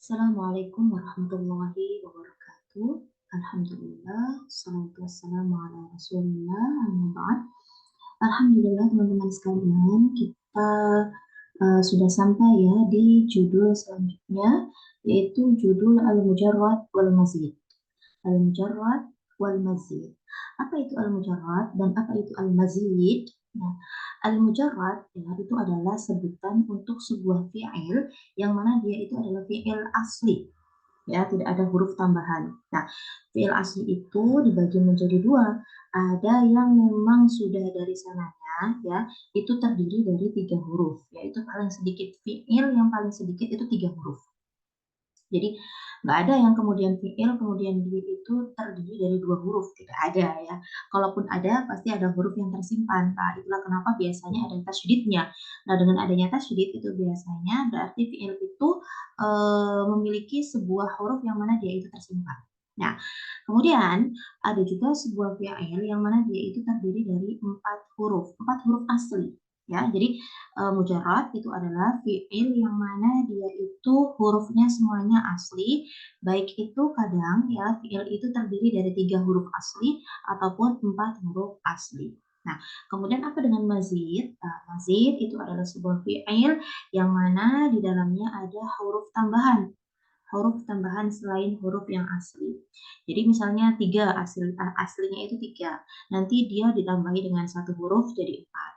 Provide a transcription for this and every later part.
Assalamualaikum warahmatullahi wabarakatuh. Alhamdulillah, salatu wassalamu ala rasulillah, amma ba'd. Alhamdulillah teman-teman sekalian, kita sudah sampai ya di judul selanjutnya, yaitu judul Al-Mujarrad wal Mazid. Al-Mujarrad wal Mazid. Apa itu Al-Mujarrad dan apa itu Al-Mazid? Nah, Al-Mujarrad ya, itu adalah sebutan untuk sebuah fi'il yang mana dia itu adalah fi'il asli ya, tidak ada huruf tambahan. Nah, fiil asli itu dibagi menjadi dua. Ada yang memang sudah dari sananya ya, itu terdiri dari 3 huruf, yaitu paling sedikit fiil yang paling sedikit itu 3 huruf. Jadi nggak ada yang kemudian fiil kemudian dia itu terdiri dari 2 huruf, tidak ada ya. Kalaupun ada pasti ada huruf yang tersimpan. Nah, itulah kenapa biasanya ada tasydidnya. Nah, dengan adanya tasydid itu biasanya berarti fiil itu memiliki sebuah huruf yang mana dia itu tersimpan. Nah, kemudian ada juga sebuah fiil yang mana dia itu terdiri dari 4 huruf asli. Ya, jadi mujarrad itu adalah fiil yang mana dia itu hurufnya semuanya asli, baik itu kadang ya fiil itu terdiri dari 3 huruf asli ataupun 4 huruf asli. Nah, kemudian apa dengan mazid? Nah, mazid itu adalah sebuah fiil yang mana di dalamnya ada huruf tambahan selain huruf yang asli. Jadi misalnya aslinya itu 3, nanti dia ditambahi dengan 1 huruf jadi 4.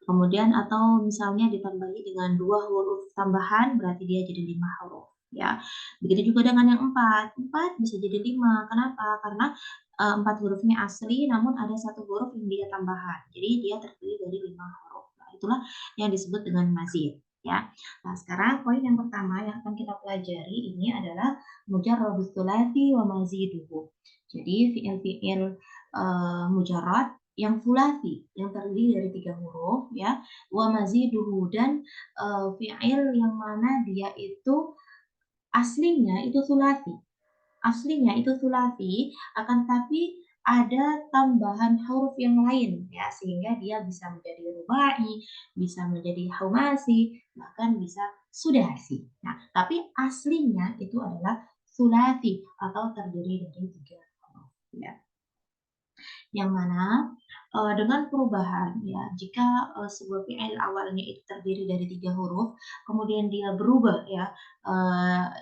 Kemudian atau misalnya ditambahi dengan 2 huruf tambahan berarti dia jadi 5 huruf ya. Begitu juga dengan yang 4. 4 bisa jadi 5. Kenapa? Karena 4 hurufnya asli namun ada 1 huruf yang dia tambahan. Jadi dia terdiri dari 5 huruf. Nah, itulah yang disebut dengan mazid ya. Nah, sekarang poin yang pertama yang akan kita pelajari ini adalah mujarradus tsulats wa maziduhu. Jadi fiil-fiil mujarrad yang sulasi yang terdiri dari 3 huruf ya, wa maziduhu dan fi'il yang mana dia itu aslinya itu sulasi. Aslinya itu sulasi akan tapi ada tambahan huruf yang lain ya, sehingga dia bisa menjadi rubai, bisa menjadi humasi, bahkan bisa sudasi. Nah, tapi aslinya itu adalah sulasi atau terdiri dari 3 huruf ya. Yang mana dengan perubahan ya, jika sebuah fi'il awalnya itu terdiri dari 3 huruf, kemudian dia berubah ya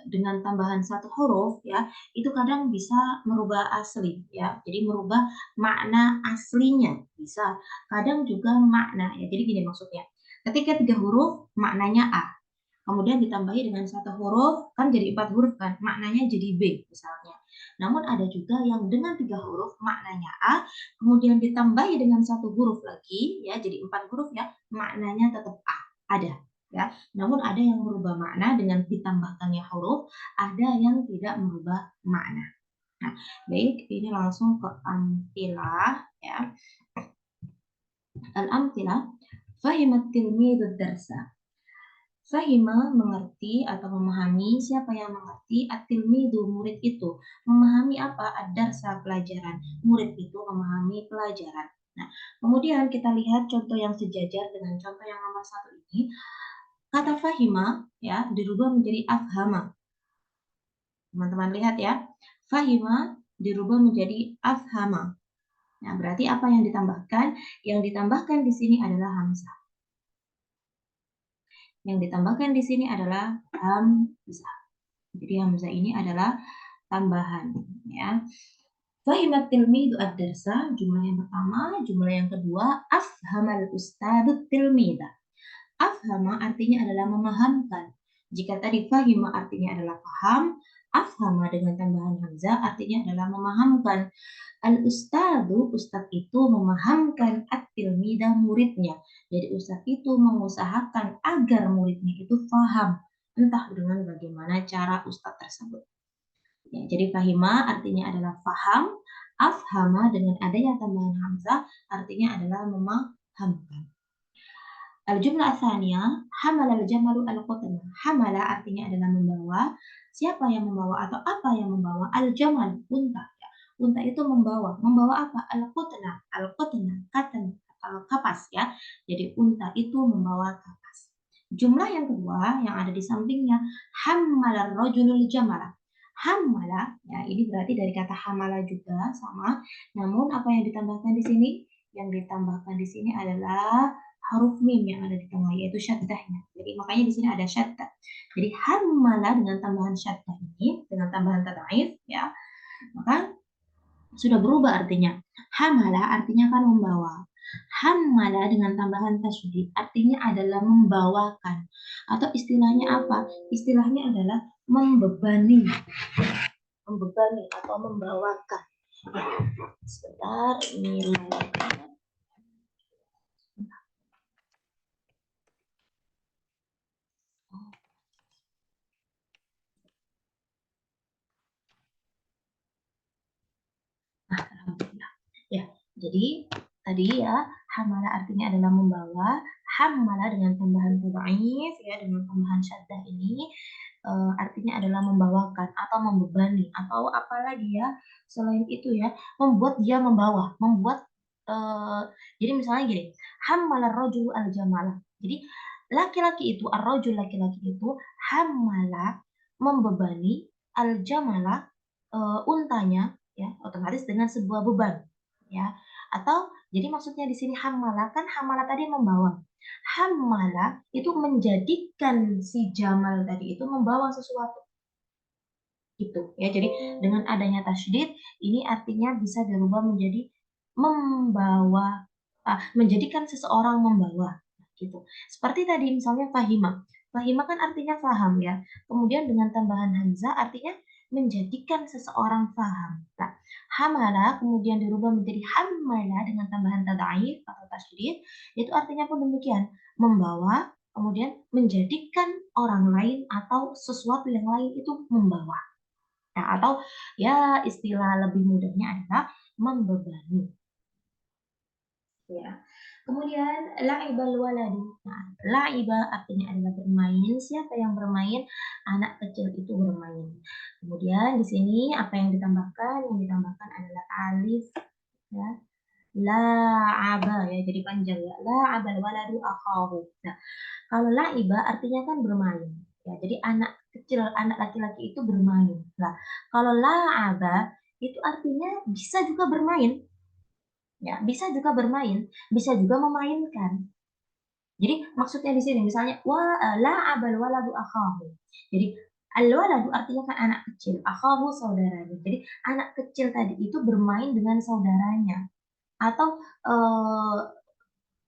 dengan tambahan 1 huruf ya, itu kadang bisa merubah asli ya, jadi merubah makna aslinya bisa, kadang juga makna ya. Jadi gini maksudnya, ketika 3 huruf maknanya A, kemudian ditambahi dengan 1 huruf kan jadi 4 huruf kan, maknanya jadi B misalnya. Namun ada juga yang dengan 3 huruf maknanya A, kemudian ditambahi dengan 1 huruf lagi ya, jadi 4 huruf ya, maknanya tetap A, ada ya. Namun ada yang merubah makna dengan ditambahkannya huruf, ada yang tidak merubah makna. Nah, baik, ini langsung ke amtilah ya. Al-amtilah, fahimat tilmidud darsa. Fahima mengerti atau memahami, siapa yang mengerti, at-tilmidu murid itu. Memahami apa? Ad-darsa pelajaran. Murid itu memahami pelajaran. Nah, kemudian kita lihat contoh yang sejajar dengan contoh yang nomor 1 ini. Kata fahima ya dirubah menjadi afhama. Teman-teman lihat ya. Fahima dirubah menjadi afhama. Nah, berarti apa yang ditambahkan? Yang ditambahkan di sini adalah hamzah. Yang ditambahkan di sini adalah hamzah. Jadi hamzah ini adalah tambahan ya. Fahimat tilmidu ad-darsa, jumlah yang pertama, jumlah yang kedua, afhamal ustadut tilmida. Afhama artinya adalah memahamkan. Jika tadi fahima artinya adalah paham, afhama dengan tambahan hamzah artinya adalah memahamkan. Al-ustadu, ustad itu memahamkan at-tilmida muridnya. Jadi ustad itu mengusahakan agar muridnya itu paham, entah dengan bagaimana cara ustad tersebut. Ya, jadi fahima artinya adalah faham, afhama dengan adanya tambahan hamzah artinya adalah memahamkan. Al-jumlah asalnya hamala al-jamalu al-qutna. Hamala artinya adalah membawa. Siapa yang membawa atau apa yang membawa? Al-jamal, unta. Ya. Unta itu membawa. Membawa apa? Al-qutna. Al-qutna, kapas ya. Jadi unta itu membawa kapas. Jumlah yang kedua yang ada di sampingnya, hammalar rajulul jamala. Hammala, ya ini berarti dari kata hamala juga sama. Namun apa yang ditambahkan di sini? Yang ditambahkan di sini adalah huruf mim yang ada di tengah, yaitu syaddahnya. Jadi makanya di sini ada syaddah. Jadi hammala dengan tambahan syaddah ini, dengan tambahan tad'if, ya, maka sudah berubah artinya. Hamala artinya kan membawa. Hamala dengan tambahan tasydid artinya adalah membawakan. Atau istilahnya apa? Istilahnya adalah membebani. Membebani atau membawakan. Ya, sebentar, ini layarnya. Alhamdulillah. Ya, jadi tadi ya, hamala artinya adalah membawa. Hamala dengan tambahan tad'if ya, dengan tambahan syaddah ini artinya adalah membawakan atau membebani atau apalagi ya selain itu ya, membuat dia membawa, membuat jadi misalnya gini, hammalar rajulu al-jamala. Jadi laki-laki itu, ar-rajul laki-laki itu hammala membebani al-jamala untanya ya, otomatis dengan sebuah beban ya. Atau jadi maksudnya di sini hammala kan hammala tadi membawa. Hammala itu menjadikan si Jamal tadi itu membawa sesuatu gitu ya. Jadi dengan adanya tasydid ini artinya bisa dirubah menjadi membawa, menjadikan seseorang membawa gitu. Seperti tadi misalnya fahima. Fahima kan artinya faham ya. Kemudian dengan tambahan hamzah artinya menjadikan seseorang faham. Nah, hamala kemudian dirubah menjadi hammala dengan tambahan tad'if atau tasydid, itu artinya pun demikian, membawa kemudian menjadikan orang lain atau sesuatu yang lain itu membawa. Nah, atau ya istilah lebih mudahnya adalah membebani. Ya. Kemudian la'ibal waladu. Nah, la'iba artinya adalah bermain. Siapa yang bermain? Anak kecil itu bermain. Kemudian di sini apa yang ditambahkan? Yang ditambahkan adalah alif ya. La'aba ya, jadi panjang ya. La'abal waladu akhahu. Nah, kalau la'iba artinya kan bermain. Ya, jadi anak kecil, anak laki-laki itu bermain. Nah, kalau la'aba itu artinya bisa juga bermain. Ya, bisa juga bermain, bisa juga memainkan. Jadi maksudnya di sini misalnya la'abal waladu akhahu. Jadi al-waladu artinya kan anak kecil, akhahu saudaranya. Jadi anak kecil tadi itu bermain dengan saudaranya atau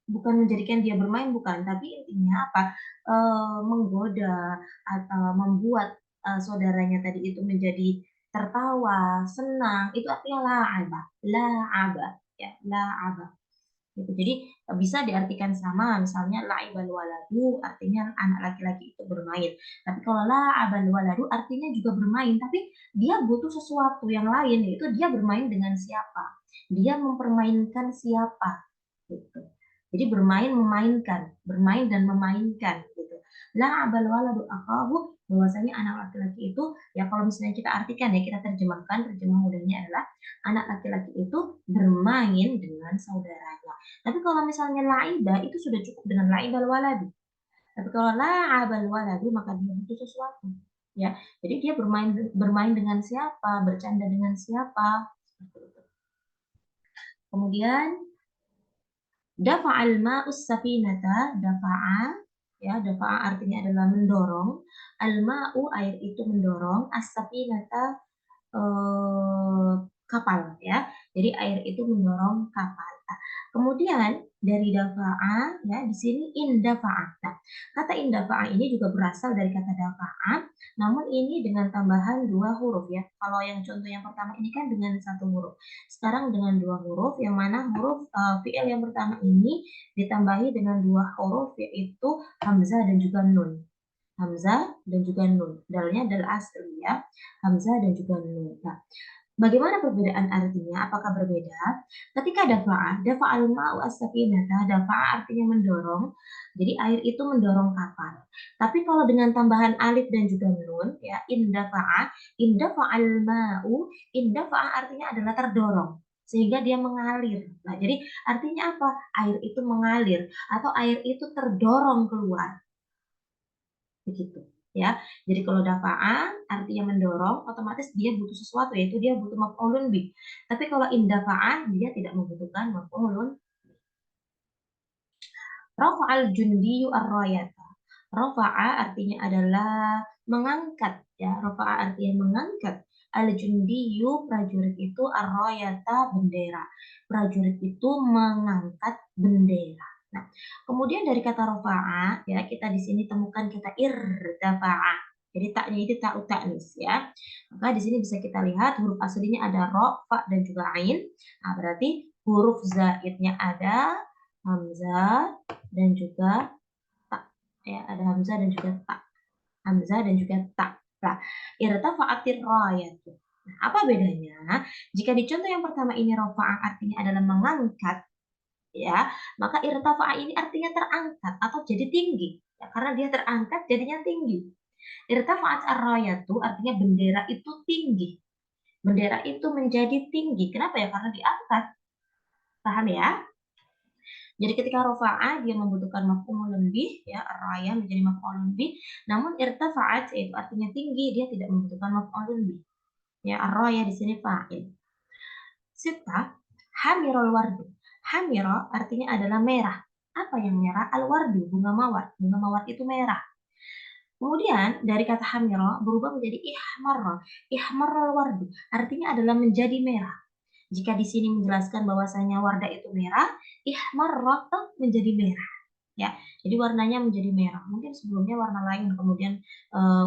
bukan menjadikan dia bermain bukan, tapi intinya apa? Menggoda atau membuat saudaranya tadi itu menjadi tertawa, senang, itu artinya la'aba, la'aba, ya, la'aba. Gitu. Jadi bisa diartikan sama, misalnya la'ibal waladu artinya anak laki-laki itu bermain. Tapi kalau la'abal waladu artinya juga bermain, tapi dia butuh sesuatu yang lain, yaitu dia bermain dengan siapa? Dia mempermainkan siapa? Gitu. Jadi bermain memainkan, bermain dan memainkan gitu. La'abal waladu akahu bahwasanya anak laki-laki itu ya kalau misalnya kita artikan ya kita terjemahkan terjemah mudahnya adalah anak laki-laki itu bermain dengan saudaranya. Tapi kalau misalnya laiba itu sudah cukup dengan laibal waladu. Tapi kalau la'abal waladu maka dia butuh sesuatu. Ya, jadi dia bermain bermain dengan siapa, bercanda dengan siapa. Kemudian dafa'al ma'us safinata, dafa'a, ya, dafa'a artinya adalah mendorong. Al-ma'u air itu mendorong, as-safinata eh, kapal ya. Jadi air itu mendorong kapal. Nah, kemudian dari dafa'a ya di sini indafa'a. Nah, kata indafa'a ini juga berasal dari kata dafa'a, namun ini dengan tambahan dua huruf ya. Kalau yang contoh yang pertama ini kan dengan satu huruf. Sekarang dengan dua huruf, yang mana huruf fi'il yang pertama ini ditambahi dengan dua huruf yaitu hamzah dan juga nun. Hamzah dan juga nun. Dalnya dal asli ya. Hamzah dan juga nun. Nah, bagaimana perbedaan artinya? Apakah berbeda? Ketika dafa'al ma'u as-safinata, dafa'a artinya mendorong. Jadi air itu mendorong kapal. Tapi kalau dengan tambahan alif dan juga nun, ya, indafa'al ma'u, indafa'a artinya adalah terdorong sehingga dia mengalir. Nah, jadi artinya apa? Air itu mengalir atau air itu terdorong keluar. begitu ya. Jadi kalau dafa'a artinya mendorong, otomatis dia butuh sesuatu, yaitu dia butuh maf'ulun bih. Tapi kalau indafa'a dia tidak membutuhkan maf'ulun. Rafa'al jundiyu ar-rayata. Rafa'a artinya adalah mengangkat ya. Rafa'a artinya mengangkat. Al-jundiyu prajurit itu ar-rayata bendera. Prajurit itu mengangkat bendera. Nah, kemudian dari kata rafa'a ya kita di sini temukan kata irtafa'a. Jadi taknya itu tak utanis ya. Maka di sini bisa kita lihat huruf aslinya ada ro, fa dan juga ain. Nah, berarti huruf zaidnya ada hamzah dan juga tak ya, ada hamzah dan juga tak, hamzah dan juga tak. Nah, irtafa'atir rayatu. Nah, apa bedanya? Jika di contoh yang pertama ini rafa'ah artinya adalah mengangkat ya, maka irtafa'a ini artinya terangkat atau jadi tinggi ya, karena dia terangkat jadinya tinggi. Irtafa'at ar-rayatu artinya bendera itu tinggi. Bendera itu menjadi tinggi. Kenapa ya? Karena diangkat. Paham ya? Jadi ketika rofa'a dia membutuhkan maf'ulun bih ya, raya menjadi maf'ulun bih. Namun irtafa'at yaitu artinya tinggi, dia tidak membutuhkan maf'ulun bih. Ya, raya di sini fa'il. Sita, hamirul wardu. Hamiro artinya adalah merah. Apa yang merah? Al-wardu, bunga mawar. Bunga mawar itu merah. Kemudian dari kata hamiro berubah menjadi ihmar. Ihmarul wardu artinya adalah menjadi merah. Jika di sini menjelaskan bahwasanya wardah itu merah, ihmarrat menjadi merah. Ya, jadi warnanya menjadi merah. Mungkin sebelumnya warna lain, kemudian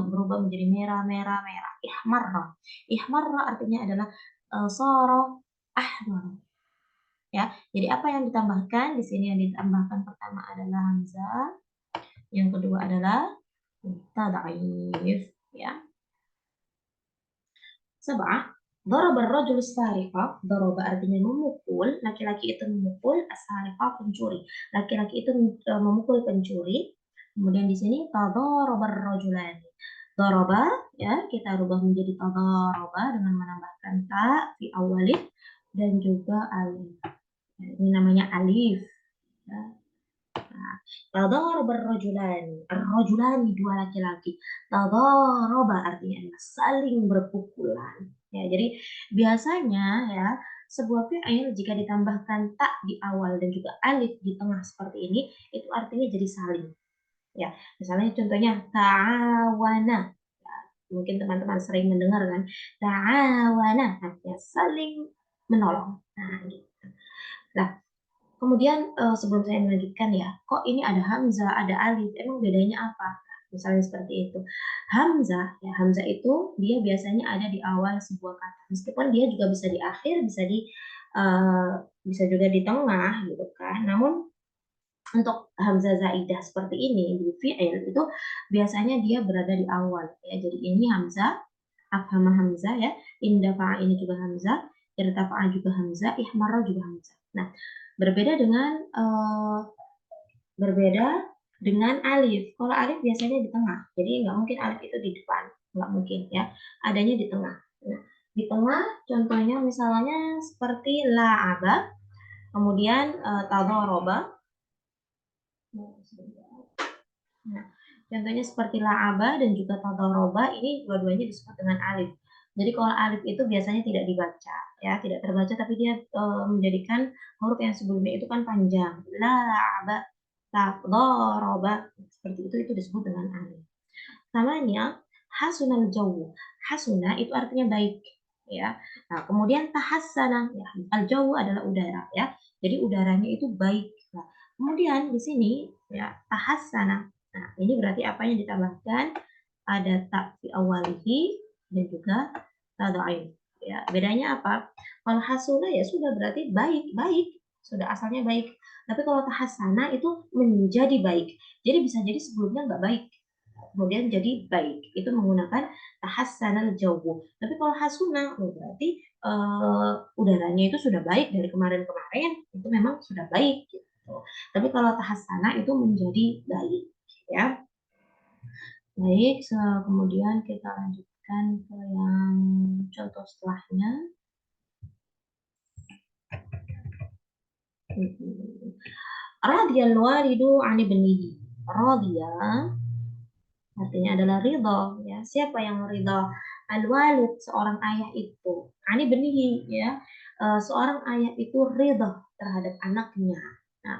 berubah menjadi merah, merah, merah. Ihmarra. Ihmarra artinya adalah soro ahmar. Ya, jadi apa yang ditambahkan di sini? Yang ditambahkan pertama adalah hamzah, yang kedua adalah tad'if. Ya, Sab'ah, daraba ar-rajul as-sariqa, daraba artinya memukul, laki-laki itu memukul, as-sariqa pencuri. Laki-laki itu memukul pencuri. Kemudian di sini tadaraba ar-rajulani. Daraba ya, kita rubah menjadi tadaraba dengan menambahkan ta fi awalih dan juga alif. Ini namanya alif. Ya. Tadaraba ar-rajulani. Ar-rajulani dua laki-laki. Tadaraba artinya adalah saling berpukulan. Ya, jadi biasanya ya sebuah fi'il jika ditambahkan tak di awal dan juga alif di tengah seperti ini, itu artinya jadi saling. Ya, misalnya contohnya ta'awana. Ya, mungkin teman-teman sering mendengar kan, ta'awana artinya saling menolong. Nah, gitu. Nah, kemudian sebelum saya melanjutkan ya, kok ini ada hamzah, ada alif, emang bedanya apa? Misalnya seperti itu. Hamzah, ya hamzah itu dia biasanya ada di awal sebuah kata. Meskipun dia juga bisa di akhir, bisa juga di tengah gitu kan. Namun untuk hamzah zaidah seperti ini di fi'il itu biasanya dia berada di awal ya. Jadi ini hamzah, afhamah hamzah ya, indafa'a ini juga hamzah, irtafa'a juga hamzah, ihmarra juga hamzah. Nah, berbeda dengan alif. Kalau alif biasanya di tengah, jadi nggak mungkin alif itu di depan, nggak mungkin ya. Adanya di tengah. Nah, di tengah contohnya misalnya seperti la'aba, kemudian tadharaba. Nah, contohnya seperti la'aba dan juga tadharaba ini dua-duanya disebut dengan alif. Jadi kalau alif itu biasanya tidak dibaca, ya tidak terbaca, tapi dia menjadikan huruf yang sebelumnya itu kan panjang. La'aba, tadharaba, seperti itu disebut dengan alif. Namanya hasunal jawu. Hasuna itu artinya baik, ya. Nah, kemudian tahassana, ya, al jawu adalah udara, ya. Jadi udaranya itu baik. Nah, kemudian di sini ya tahassana. Nah, ini berarti apa yang ditambahkan? Ada tak fi awalihi dan juga tad'if. Ya, bedanya apa? Kalau hasuna ya sudah berarti baik, baik. Sudah asalnya baik. Tapi kalau tahassana itu menjadi baik. Jadi bisa jadi sebelumnya nggak baik, kemudian jadi baik. Itu menggunakan tahassanal jawu. Tapi kalau hasuna berarti udaranya itu sudah baik dari kemarin-kemarin, itu memang sudah baik gitu. Tapi kalau tahassana itu menjadi baik ya. Baik, kemudian kita lanjutkan ke yang contoh setelahnya. Hmm. Radiyal walidu 'ani ibnihi. Radiya artinya adalah ridho, ya. Siapa yang ridho? Al-walid, seorang ayah itu. Ini benihi, ya. Seorang ayah itu ridho terhadap anaknya. Nah,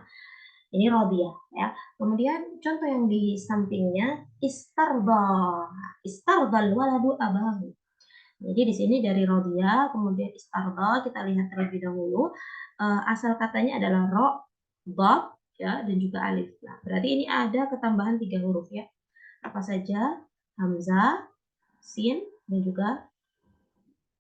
ini rodiyah, ya. Kemudian contoh yang di sampingnya istarda. Istardal waladu abahu. Jadi di sini dari rodiyah, kemudian istarda, kita lihat terlebih dahulu. Asal katanya adalah ro, dot, ya, dan juga alif. Nah, berarti ini ada ketambahan 3 huruf, ya. Apa saja? Hamzah, sin, dan juga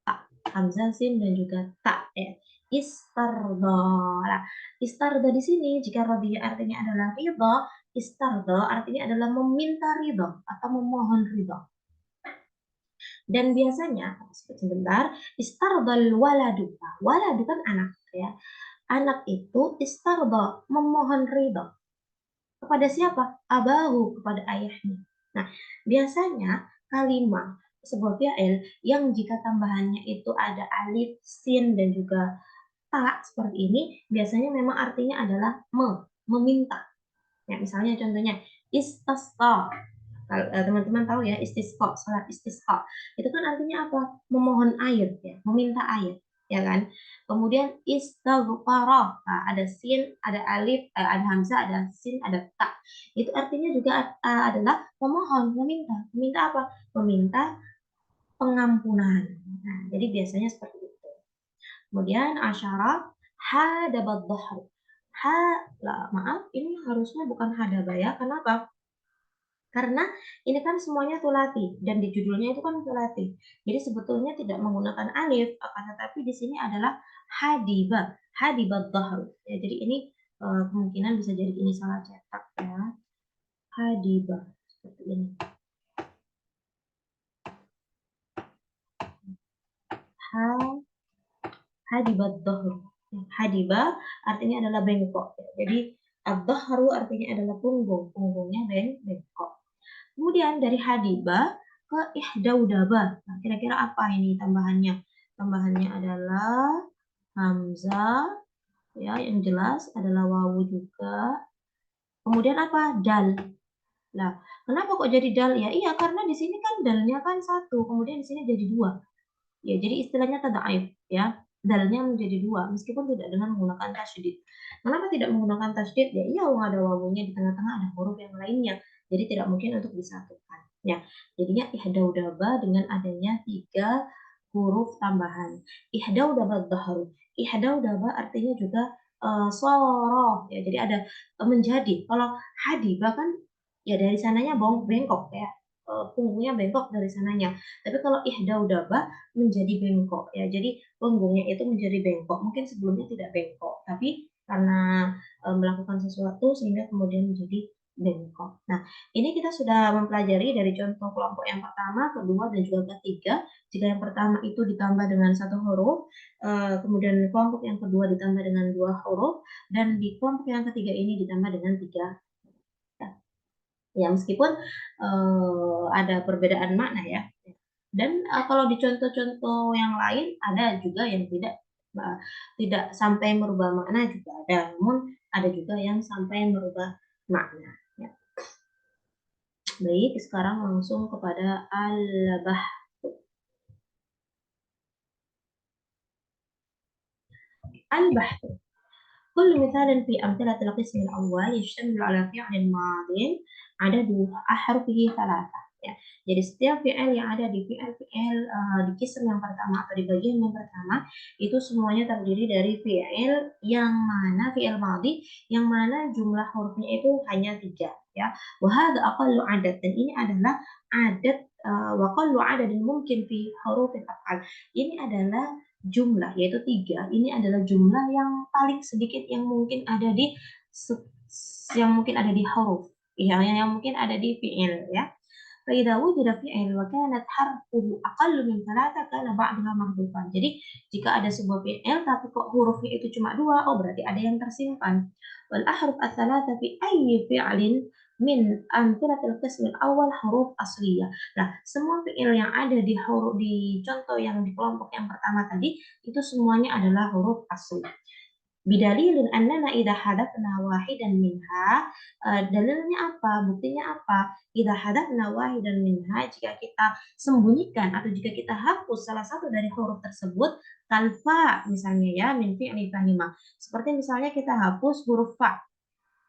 ta. Hamzah, sin, dan juga ta, ya. Istarda. Nah, istarda di sini jika radhiya artinya adalah ridha, istarda artinya adalah meminta ridha atau memohon ridha. Dan biasanya, sebentar, istardal waladu. Nah, waladu kan anak, ya. Anak itu istarda memohon ridha kepada siapa? Abahu, kepada ayahnya. Nah, biasanya kalimat sebuah fi'il yang jika tambahannya itu ada alif, sin, dan juga ta seperti ini, biasanya memang artinya adalah meminta. Ya, misalnya contohnya istasqa. Kalau teman-teman tahu ya, istisqa, salat istisqa. Itu kan artinya apa? Memohon air, ya, meminta air, ya kan? Kemudian istaghfara. Nah, ada sin, ada alif, ada hamzah, ada sin, ada ta. Itu artinya juga adalah memohon, meminta. Meminta apa? Meminta pengampunan. Nah, jadi biasanya seperti itu. Kemudian asyara hadabat dhahr. Maaf, ini harusnya bukan hadaba, ya. Kenapa? Karena ini kan semuanya tulati dan di judulnya itu kan tulati. Jadi sebetulnya tidak menggunakan alif, akan tetapi di sini adalah hadiba, hadibat dhahr. Ya, jadi ini kemungkinan bisa jadi ini salah cetak, ya. Hadiba seperti ini. Hadibat dhahr. Hadiba artinya adalah bengkok. Jadi ad-dhahru artinya adalah punggung, punggungnya bengkok. Kemudian dari hadiba ke ihdaudaba. Nah, kira-kira apa ini tambahannya? Tambahannya adalah hamzah, ya, yang jelas adalah wawu juga. Kemudian apa? Dal. Nah, kenapa kok jadi dal? Ya, iya, karena di sini kan dalnya kan satu, kemudian di sini jadi dua. Ya, jadi istilahnya tada'if, ya. Dalnya menjadi dua, meskipun tidak dengan menggunakan tasydid. Kenapa tidak menggunakan tasydid? Ya, iya, ada wawunya di tengah-tengah, ada huruf yang lainnya. Jadi tidak mungkin untuk disatukan. Ya, jadinya ihdaudaba dengan adanya 3 huruf tambahan. Ihdaudaba dhahru. Ihdaudaba artinya juga soroh, ya. Jadi ada menjadi. Kalau hadiba kan ya dari sananya bengkok, ya. Punggungnya bengkok dari sananya. Tapi kalau ihdaudaba menjadi bengkok, ya. Jadi punggungnya itu menjadi bengkok. Mungkin sebelumnya tidak bengkok, tapi karena melakukan sesuatu sehingga kemudian menjadi bengkok. Nah, ini kita sudah mempelajari dari contoh kelompok yang pertama, kedua, dan juga ketiga. Jika yang pertama itu ditambah dengan 1 huruf, kemudian kelompok yang kedua ditambah dengan 2 huruf, dan di kelompok yang ketiga ini ditambah dengan 3. Ya, meskipun ada perbedaan makna, ya. Dan kalau di contoh-contoh yang lain ada juga yang tidak sampai merubah makna juga ada, namun ada juga yang sampai merubah makna. Ya. Baik, sekarang langsung kepada al-bah. Al-bah. كل مثال في أمثلة القسم الأول يشتمل على فعل ماض عدد أحرفه 3. Ya. Jadi setiap fi'il yang ada di fi'il di kisah yang pertama atau di bagian yang pertama itu semuanya terdiri dari fi'il yang mana fi'il madhi yang mana jumlah hurufnya itu hanya 3, ya. Wa hadza aqallu adad, dan ini adalah adat wa qallu adadin mungkin fi hurufil af'al. Ini adalah jumlah, yaitu 3. Ini adalah jumlah yang paling sedikit yang mungkin ada di huruf, yang mungkin ada di fi'il, ya. فإذا وجد فعل وكانت حرفه أقل من 3 كان بعدها محذوفan. Jadi jika ada sebuah fi'il tapi kok hurufnya itu cuma 2, oh berarti ada yang tersimpan. Wal ahruf ats-tsalatsa fi ayyi fi'lin min amthilatil qism al-awwal huruf asliyah. Nah, semua fi'il yang ada di contoh yang di kelompok yang pertama tadi itu semuanya adalah huruf asli. Bidalilin annana idza hadatsna wahidan minha, dalilnya apa? Buktinya apa? Idza hadatsna wahidan minha, jika kita sembunyikan atau jika kita hapus salah satu dari huruf tersebut, kalfa misalnya ya min fi'li fahima. Seperti misalnya kita hapus huruf fa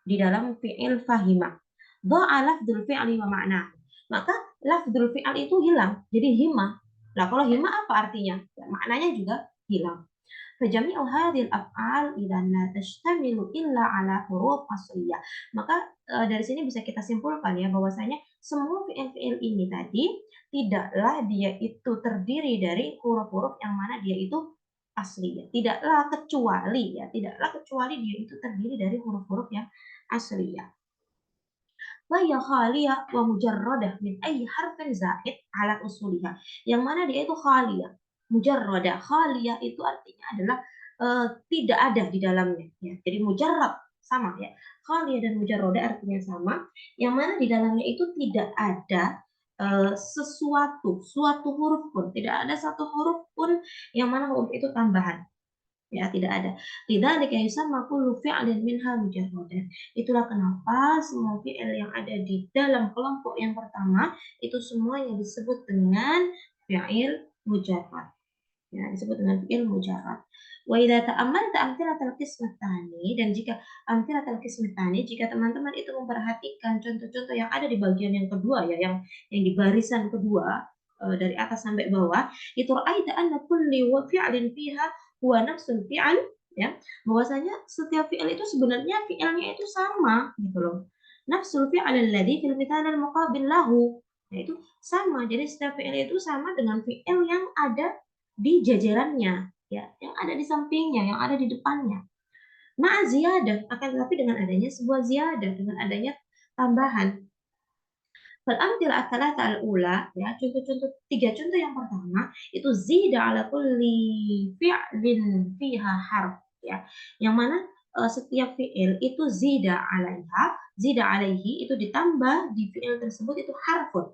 di dalam fi'il fahima. Dha'a lafdzul fi'li wa ma'na. Maka lafdzul fi'al itu hilang, jadi hima. Nah, kalau hima apa artinya? Ya, maknanya juga hilang. Fajami'u hadhil af'al idzan la tashtamilu illa ala huruf asliyah. Maka dari sini bisa kita simpulkan ya bahwasanya semua fi'il-fi'il ini tadi tidaklah dia itu terdiri dari huruf-huruf yang mana dia itu asli ya. Tidaklah kecuali dia itu terdiri dari huruf-huruf yang asli ya. Wa ya khaliyah wa mujarradah min ayyi harfin zaid ala usuliha. Yang mana dia itu khaliyah. Mujarradah. Khaliyah itu artinya adalah tidak ada di dalamnya ya. Jadi mujarrad sama ya. Khaliyah dan mujarradah artinya sama, yang mana di dalamnya itu tidak ada suatu huruf pun, tidak ada satu huruf pun yang mana huruf itu tambahan. Ya, tidak ada. Lidzalika yusamma kullu fi'lin minha mujarradan. Itulah kenapa semua fi'il yang ada di dalam kelompok yang pertama itu semuanya disebut dengan fi'il mujarrad. Ya, disebut dengan fi'il mujarrad. Wa idza ta'ammalta amthalatal qism tsani, dan jika amthalatal qism tsani, jika teman-teman itu memperhatikan contoh-contoh yang ada di bagian yang kedua ya, yang di barisan kedua dari atas sampai bawah, itu ra'aita anna kulli fi'lin fiha huwa nafsul fi'al ya, bahwasanya setiap fi'il itu sebenarnya fi'ilnya itu sama gitu loh. Nafsul fi'al alladhi fil mithal al muqabil lahu. Nah, itu sama. Jadi setiap fi'il itu sama dengan fi'il yang ada di jajarannya ya, yang ada di sampingnya, yang ada di depannya. Ma'a ziyadah, akan tetapi dengan adanya sebuah ziyadah, dengan adanya tambahan. Fal amthila ats-tsalatsa al-ula ya, tiga contoh yang pertama itu zida ala kulli fi'lin fiha harf ya. Yang mana setiap fi'il itu zida alaihi itu ditambah di fi'il tersebut itu harfun,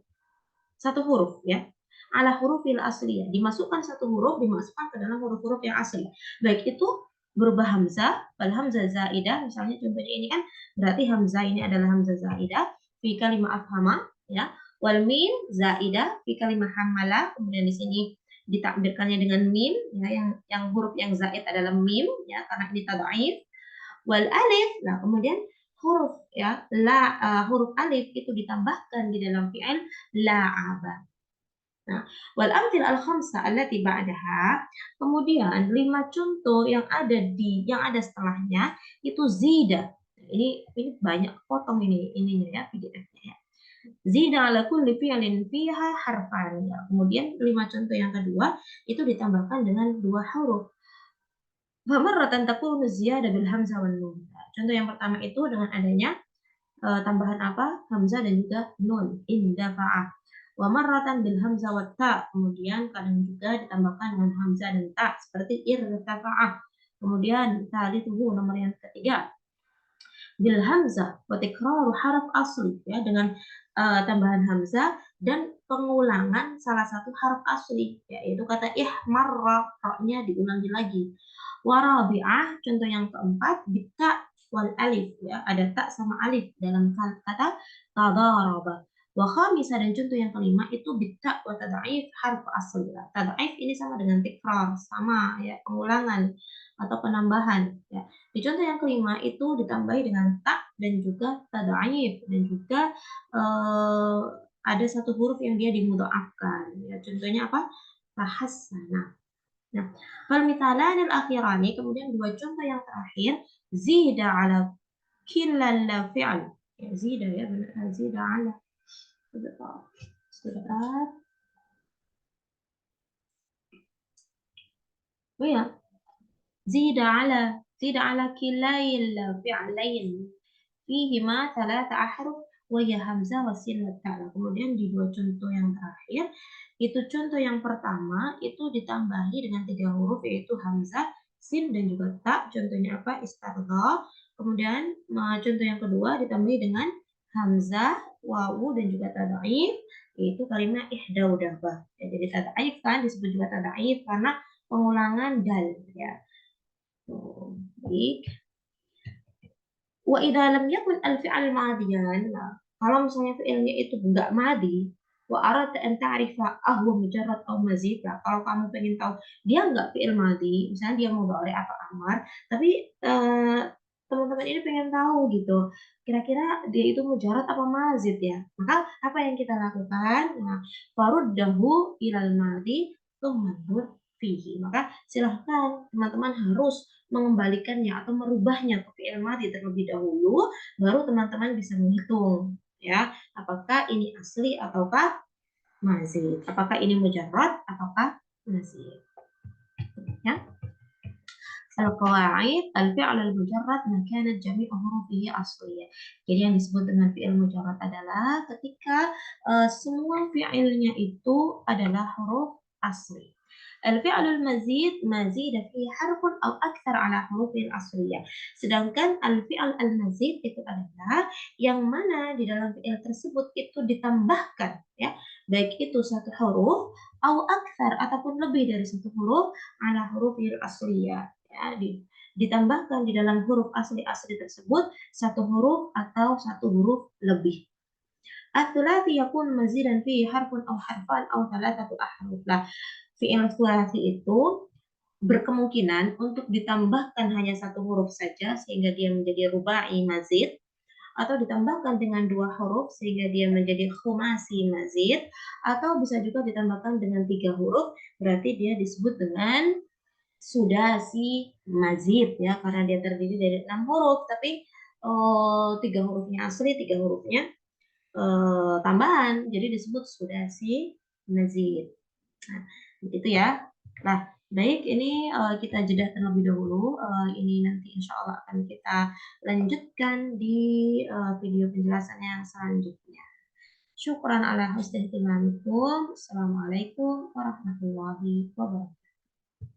satu huruf ya, ala hurufil asliyah, dimasukkan satu huruf, dimasukkan ke dalam huruf-huruf yang asli, baik itu berubah hamzah, wal hamzah zaidah, misalnya contohnya ini kan berarti hamzah ini adalah hamzah zaidah fi kalimah afhama ya, wal mim zaidah fi kalimah hamala, kemudian di sini ditakdirkannya dengan mim ya, yang huruf yang zaid adalah mim ya, karena ini tad'if. Wal alif, nah kemudian huruf ya huruf alif itu ditambahkan di dalam fi'il la'aba. Nah, wal amthil al khamsa allati ba'daha, kemudian 5 contoh yang ada setelahnya itu zida. Ini banyak potong ininya ya, PDF-nya ya. Zida ala kulli fi'lin fiha harfan ya. Kemudian 5 contoh yang kedua itu ditambahkan dengan 2 huruf. Famarratan takunu ziyadah bil hamzah wan nun. Contoh yang pertama itu dengan adanya tambahan apa? Hamzah dan juga nun. Indafa'ah. Wa marratan bil hamzah wa ta. Kemudian kadang juga ditambahkan dengan hamzah dan ta seperti irtafa'ah. Kemudian talithuhu, nomor yang ketiga, bil hamzah wa tikraru harf asli ya, dengan tambahan hamzah dan pengulangan salah satu harf asli yaitu kata ihmarra, ra-nya diulangi lagi. Warabi'ah, contoh yang keempat, bita wal alif ya, ada tak sama alif dalam kata tadaraba. Wa khamisah, dan contoh yang kelima itu bita wa tad'if harf asli. Tad'if ini sama dengan tikrar, sama ya, pengulangan atau penambahan ya. Di contoh yang kelima itu ditambahi dengan tak dan juga tad'if, dan juga ada satu huruf yang dia dimudha'afkan ya. Contohnya apa? Tahassana. Nah, fal mithalanil akhirani, kemudian 2 contoh yang terakhir, zida ala killal fi'l. Ya, zida ya, benar, zida ala. Sebentar. Oh ya, zida ala kilayil fi'lain fihima thalatha ahruf wa ya hamzah wa sin wa ta. Kemudian di 2 contoh yang terakhir, itu contoh yang pertama itu ditambahi dengan 3 huruf yaitu hamzah, sin dan juga ta. Contohnya apa? Istardha. Kemudian contoh yang kedua ditambahi dengan hamzah, wawu dan juga tad'if yaitu kalimat ihdaudabah. Ya, jadi tad'if kan disebut juga tad'if karena pengulangan dal ya. Oh, baik. Wa idza lam yakun al-fi'al madiyan. Nah, kalau misalnya fi'ilnya itu enggak madi, wa aradta an ta'rifa ahwa mujarrad aw mazid. Nah, kalau kamu pengen tahu dia enggak fi'il madi, misalnya dia mudhari atau amar, tapi teman-teman ini pengen tahu gitu, kira-kira dia itu mujarrad apa mazid ya? Maka apa yang kita lakukan? Nah, faruddahu ilal madi tsumma fihi. Maka silahkan teman-teman harus mengembalikannya atau merubahnya ke fi'il madhi terlebih dahulu, baru teman-teman bisa menghitung ya, apakah ini asli ataukah mazid, apakah ini mujarrad ataukah mazid. Ya. Al-qawaid al-fi'l al-mujarrad ma kanat jami'u hurufihi asliyah. Jadi yang disebut dengan fi'il mujarrad adalah ketika semua fi'ilnya itu adalah huruf asli. الفعل المزيد مزيد فيه حرف أو أكثر على حروف الأصلية. Sedangkan al-fi'al al-mazid itu adalah yang mana di dalam fi'il tersebut itu ditambahkan ya, baik itu satu huruf atau akthar ataupun lebih dari satu huruf ala huruf al-asliyah ya, ditambahkan di dalam huruf asli-asli tersebut satu huruf atau satu huruf lebih. At-tsulats yakun mazidan fihi harfun aw harfan aw thalathatu ahruf. Nah, fi'il tsulats itu berkemungkinan untuk ditambahkan hanya satu huruf saja sehingga dia menjadi rubai mazid, atau ditambahkan dengan dua huruf sehingga dia menjadi khumasi mazid, atau bisa juga ditambahkan dengan tiga huruf berarti dia disebut dengan sudasi mazid ya, karena dia terdiri dari 6 huruf tapi tiga hurufnya asli, tiga hurufnya tambahan, jadi disebut sudasi mazid. Nah, begitu ya. Nah, baik, ini kita jeda terlebih dahulu. Ini nanti insya Allah akan kita lanjutkan di video penjelasan yang selanjutnya. Syukran ala husni ihtimamikum. Assalamualaikum warahmatullahi wabarakatuh.